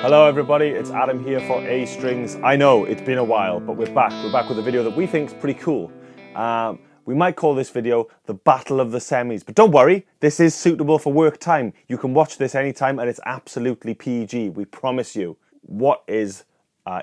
Hello everybody, it's Adam here for A Strings. I know it's been a while, but we're back. We're back with a video that we think is pretty cool. We might call this video the Battle of the Semis, but don't worry, this is suitable for work time. You can watch this anytime and it's absolutely PG, we promise you. What is,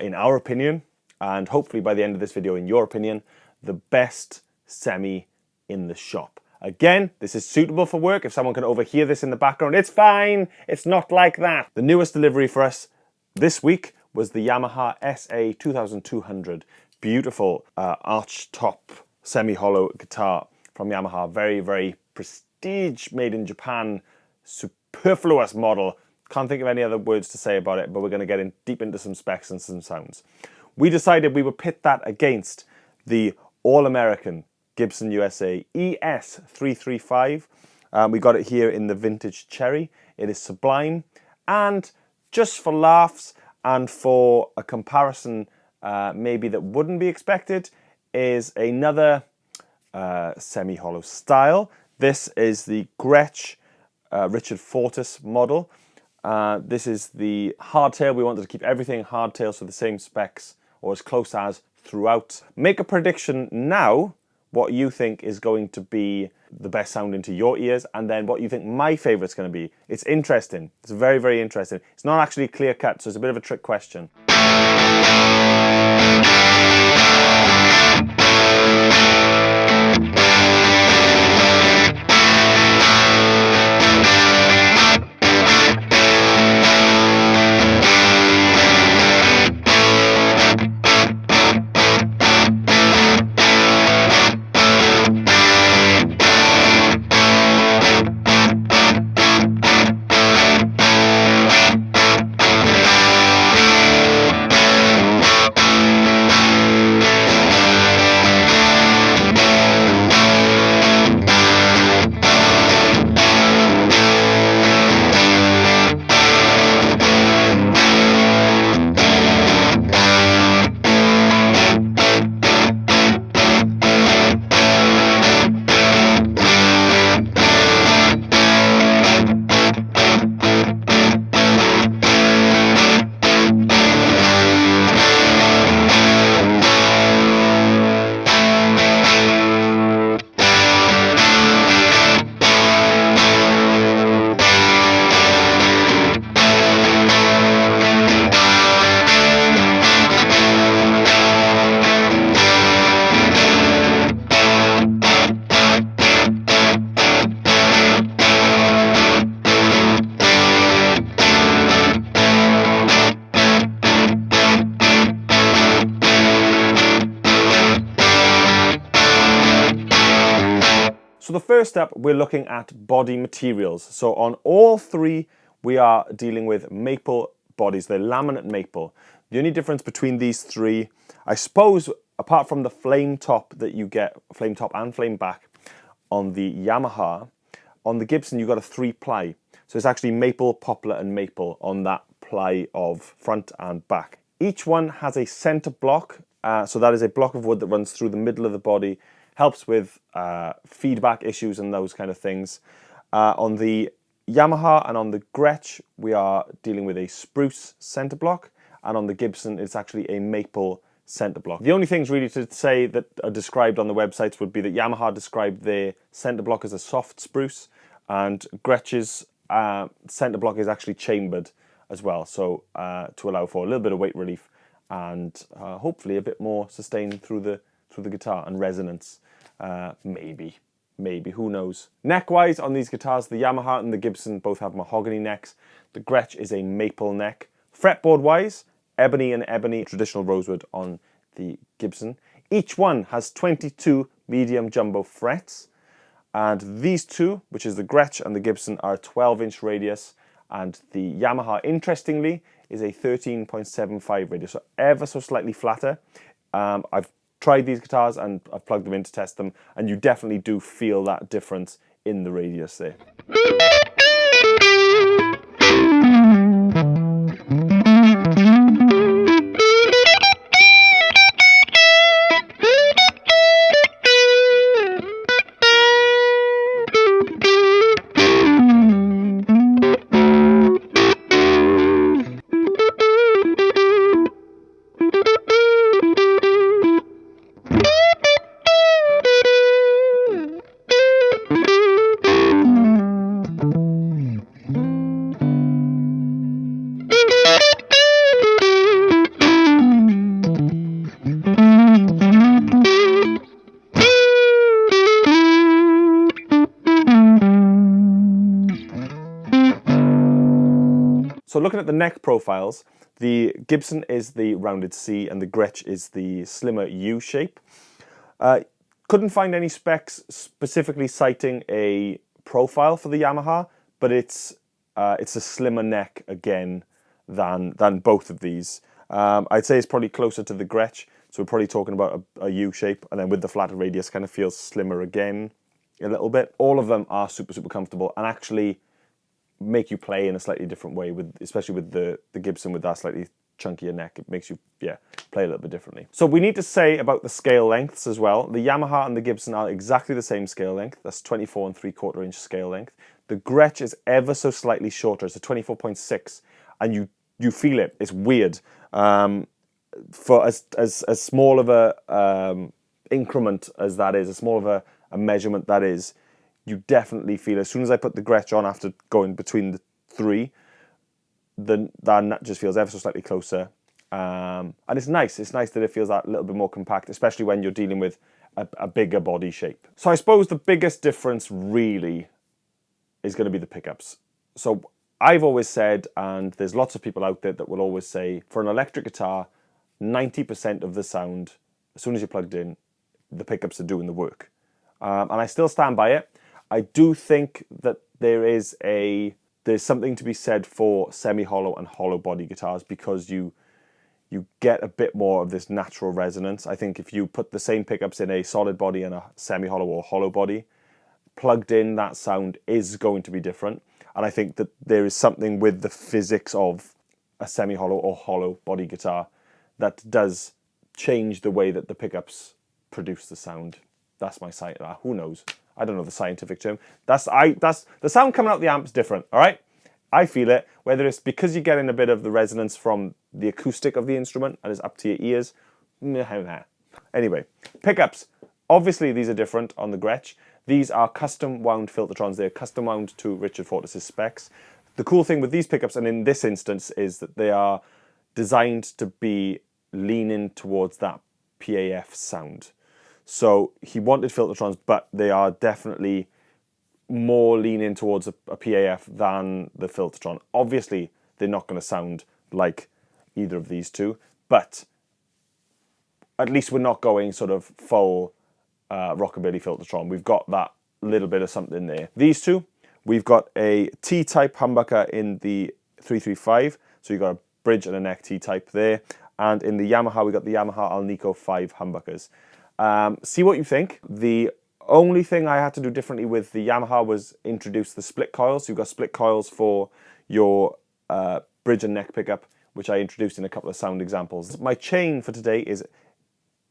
in our opinion, and hopefully by the end of this video in your opinion, the best semi in the shop? Again, this is suitable for work. If someone can overhear this in the background, it's fine. It's not like that. The newest delivery for us this week was the Yamaha SA2200. Beautiful arch top semi-hollow guitar from Yamaha. Very, very prestige, made in Japan, superfluous model. Can't think of any other words to say about it, but we're going to get deep into some specs and some sounds. We decided we would pit that against the all-American Gibson USA ES335. We got it here in the vintage cherry. It is sublime, and just for laughs and for a comparison maybe that wouldn't be expected is another semi-hollow style. This is the Gretsch Richard Fortus model. This is the hardtail. We wanted to keep everything hardtail, so the same specs or as close as throughout. Make a prediction now what you think is going to be the best sound into your ears, and then what you think my favorite's going to be. It's interesting. It's very, very interesting. It's not actually clear cut, so it's a bit of a trick question. So the first up, we're looking at body materials. So on all three, we are dealing with maple bodies. They're laminate maple. The only difference between these three, I suppose, apart from the flame top that you get, flame top and flame back on the Yamaha, on the Gibson you got a 3-ply. So it's actually maple, poplar and maple on that ply of front and back. Each one has a center block. So that is a block of wood that runs through the middle of the body. Helps with feedback issues and those kind of things. On the Yamaha and on the Gretsch, we are dealing with a spruce center block, and on the Gibson, it's actually a maple center block. The only things really to say that are described on the websites would be that Yamaha described their center block as a soft spruce, and Gretsch's center block is actually chambered as well, so to allow for a little bit of weight relief and hopefully a bit more sustain through the guitar and resonance. Maybe, who knows. Neck-wise on these guitars, the Yamaha and the Gibson both have mahogany necks. The Gretsch is a maple neck. Fretboard-wise, ebony and ebony, traditional rosewood on the Gibson. Each one has 22 medium jumbo frets, and these two, which is the Gretsch and the Gibson, are a 12-inch radius, and the Yamaha, interestingly, is a 13.75 radius, so ever so slightly flatter. I've tried these guitars and I've plugged them in to test them, and you definitely do feel that difference in the radius there. So looking at the neck profiles, the Gibson is the rounded C and the Gretsch is the slimmer U shape. Couldn't find any specs specifically citing a profile for the Yamaha, but it's a slimmer neck again than both of these. I'd say it's probably closer to the Gretsch, so we're probably talking about a U shape, and then with the flatter radius kind of feels slimmer again a little bit. All of them are super, super comfortable and actually make you play in a slightly different way, especially with the Gibson with that slightly chunkier neck. It makes you, play a little bit differently. So we need to say about the scale lengths as well. The Yamaha and the Gibson are exactly the same scale length. That's 24 3/4 inch scale length. The Gretsch is ever so slightly shorter. It's a 24.6, and you feel it. It's weird. For as small of a increment as that is, as small of a measurement that is, you definitely feel, as soon as I put the Gretsch on after going between the three, that just feels ever so slightly closer. And it's nice. It's nice that it feels that little bit more compact, especially when you're dealing with a bigger body shape. So I suppose the biggest difference really is going to be the pickups. So I've always said, and there's lots of people out there that will always say, for an electric guitar, 90% of the sound, as soon as you're plugged in, the pickups are doing the work. And I still stand by it. I do think that there's something to be said for semi-hollow and hollow body guitars, because you get a bit more of this natural resonance. I think if you put the same pickups in a solid body and a semi-hollow or hollow body, plugged in, that sound is going to be different. And I think that there is something with the physics of a semi-hollow or hollow body guitar that does change the way that the pickups produce the sound. That's my science. Who knows? I don't know the scientific term. That's the sound coming out the amp is different. All right, I feel it. Whether it's because you're getting a bit of the resonance from the acoustic of the instrument and it's up to your ears. Anyway, pickups. Obviously, these are different on the Gretsch. These are custom wound Filtertrons. They're custom wound to Richard Fortus's specs. The cool thing with these pickups, and in this instance, is that they are designed to be leaning towards that PAF sound. So he wanted Filtertrons, but they are definitely more leaning towards a PAF than the Filtertron. Obviously, they're not going to sound like either of these two, but at least we're not going sort of full rockabilly Filtertron. We've got that little bit of something there. These two, we've got a T-type humbucker in the 335, so you've got a bridge and a neck T-type there, and in the Yamaha, we've got the Yamaha Alnico 5 humbuckers. See what you think. The only thing I had to do differently with the Yamaha was introduce the split coils. So you've got split coils for your bridge and neck pickup, which I introduced in a couple of sound examples. My chain for today is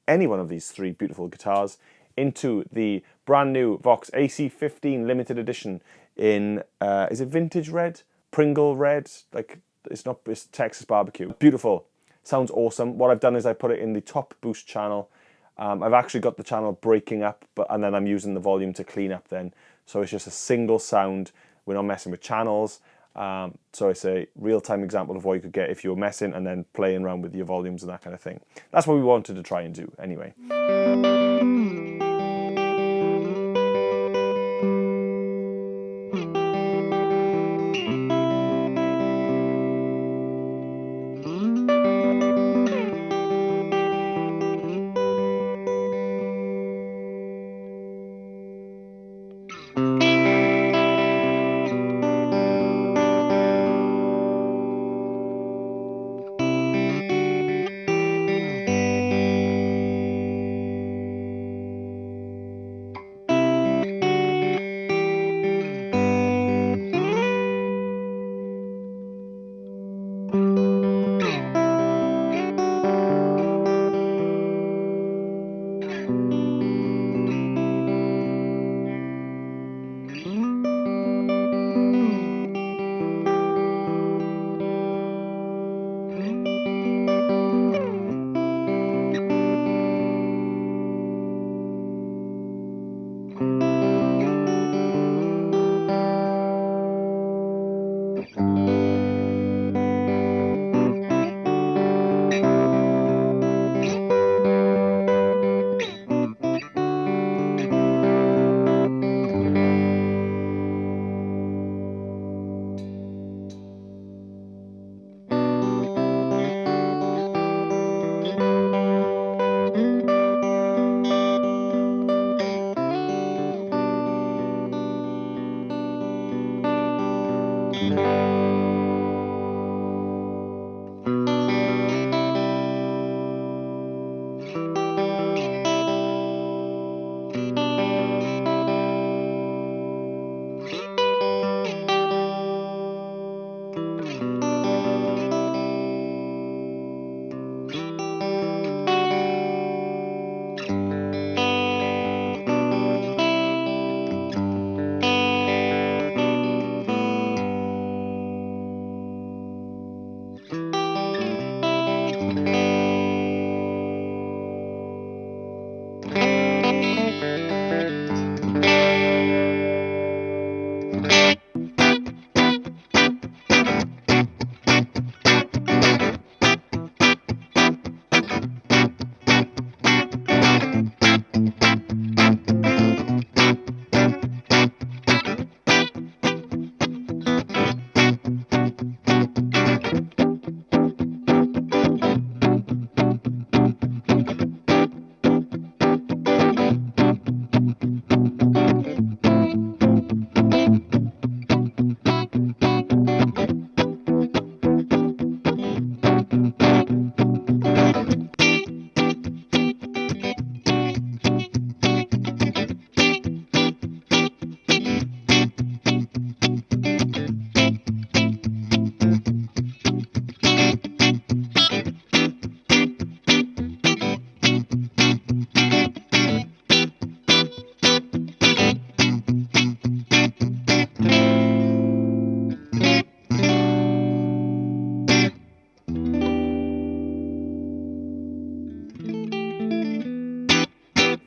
any one of these three beautiful guitars into the brand new Vox AC15 limited edition in, is it vintage red? Pringle red? Like, it's Texas barbecue. Beautiful. Sounds awesome. What I've done is I put it in the top boost channel. I've actually got the channel breaking up, and then I'm using the volume to clean up then. So it's just a single sound. We're not messing with channels. So it's a real-time example of what you could get if you were messing and then playing around with your volumes and that kind of thing. That's what we wanted to try and do anyway.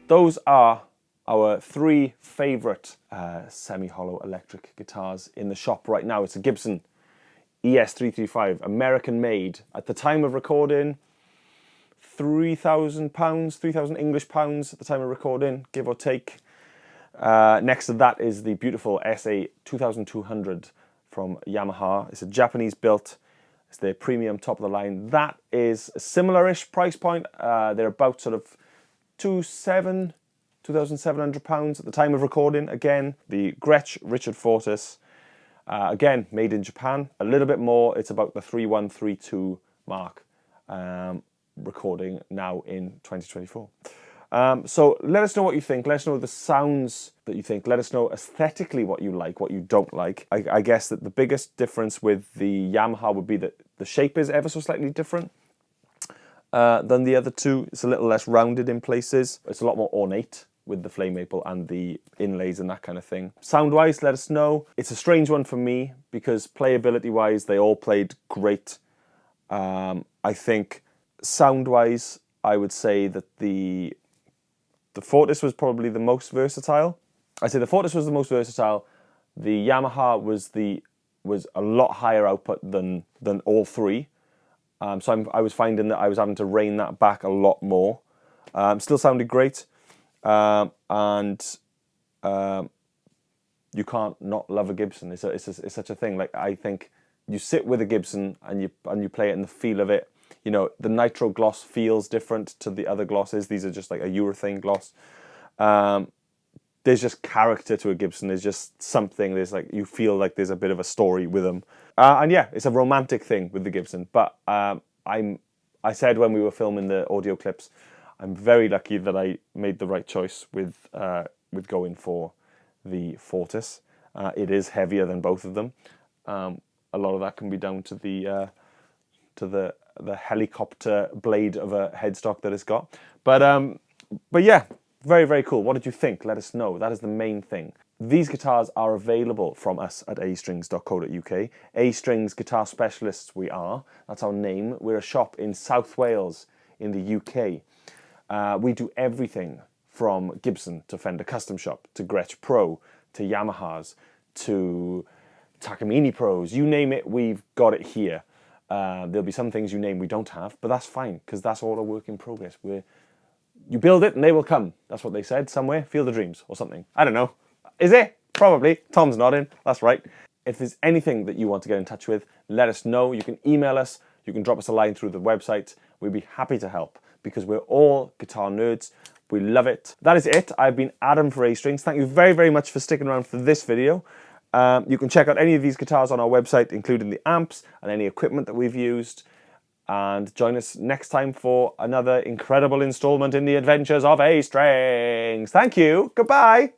Those are our three favourite semi-hollow electric guitars in the shop right now. It's a Gibson ES335, American made. At the time of recording, £3,000, 3,000 English pounds at the time of recording, give or take. Next to that is the beautiful SA2200 from Yamaha. It's a Japanese built. It's their premium top of the line. That is a similar-ish price point. They're about sort of £2,700 at the time of recording. Again, the Gretsch Richard Fortus, again made in Japan. A little bit more. It's about the 3132 mark. Recording now in 2024. So let us know what you think. Let us know the sounds that you think. Let us know aesthetically what you like, what you don't like. I guess that the biggest difference with the Yamaha would be that the shape is ever so slightly different than the other two. It's a little less rounded in places. It's a lot more ornate with the flame maple and the inlays and that kind of thing. Sound-wise, let us know. It's a strange one for me because playability-wise, they all played great. I think sound-wise, I would say that the Fortus was probably the most versatile. I'd say the Fortus was the most versatile. The Yamaha was a lot higher output than all three. So I was finding that I was having to rein that back a lot more. Still sounded great, and you can't not love a Gibson. It's such a thing. Like, I think you sit with a Gibson and you play it and the feel of it. You know, the nitro gloss feels different to the other glosses. These are just like a urethane gloss. There's just character to a Gibson. There's just something. There's like, you feel like there's a bit of a story with them. And yeah, it's a romantic thing with the Gibson. But I said when we were filming the audio clips, I'm very lucky that I made the right choice with going for the Fortus. It is heavier than both of them. A lot of that can be down to the helicopter blade of a headstock that it's got. But yeah, very, very cool. What did you think? Let us know. That is the main thing. These guitars are available from us at astrings.co.uk. A-Strings Guitar Specialists we are. That's our name. We're a shop in South Wales in the UK. We do everything from Gibson to Fender Custom Shop to Gretsch Pro to Yamahas to Takamine Pros. You name it, we've got it here. There'll be some things you name we don't have, but that's fine because that's all a work in progress. You build it and they will come. That's what they said somewhere. Field of Dreams or something. I don't know. Is it? Probably. Tom's nodding. That's right. If there's anything that you want to get in touch with, let us know. You can email us. You can drop us a line through the website. We'd be happy to help because we're all guitar nerds. We love it. That is it. I've been Adam for A-Strings. Thank you very, very much for sticking around for this video. You can check out any of these guitars on our website, including the amps and any equipment that we've used. And join us next time for another incredible installment in the adventures of A-Strings. Thank you. Goodbye.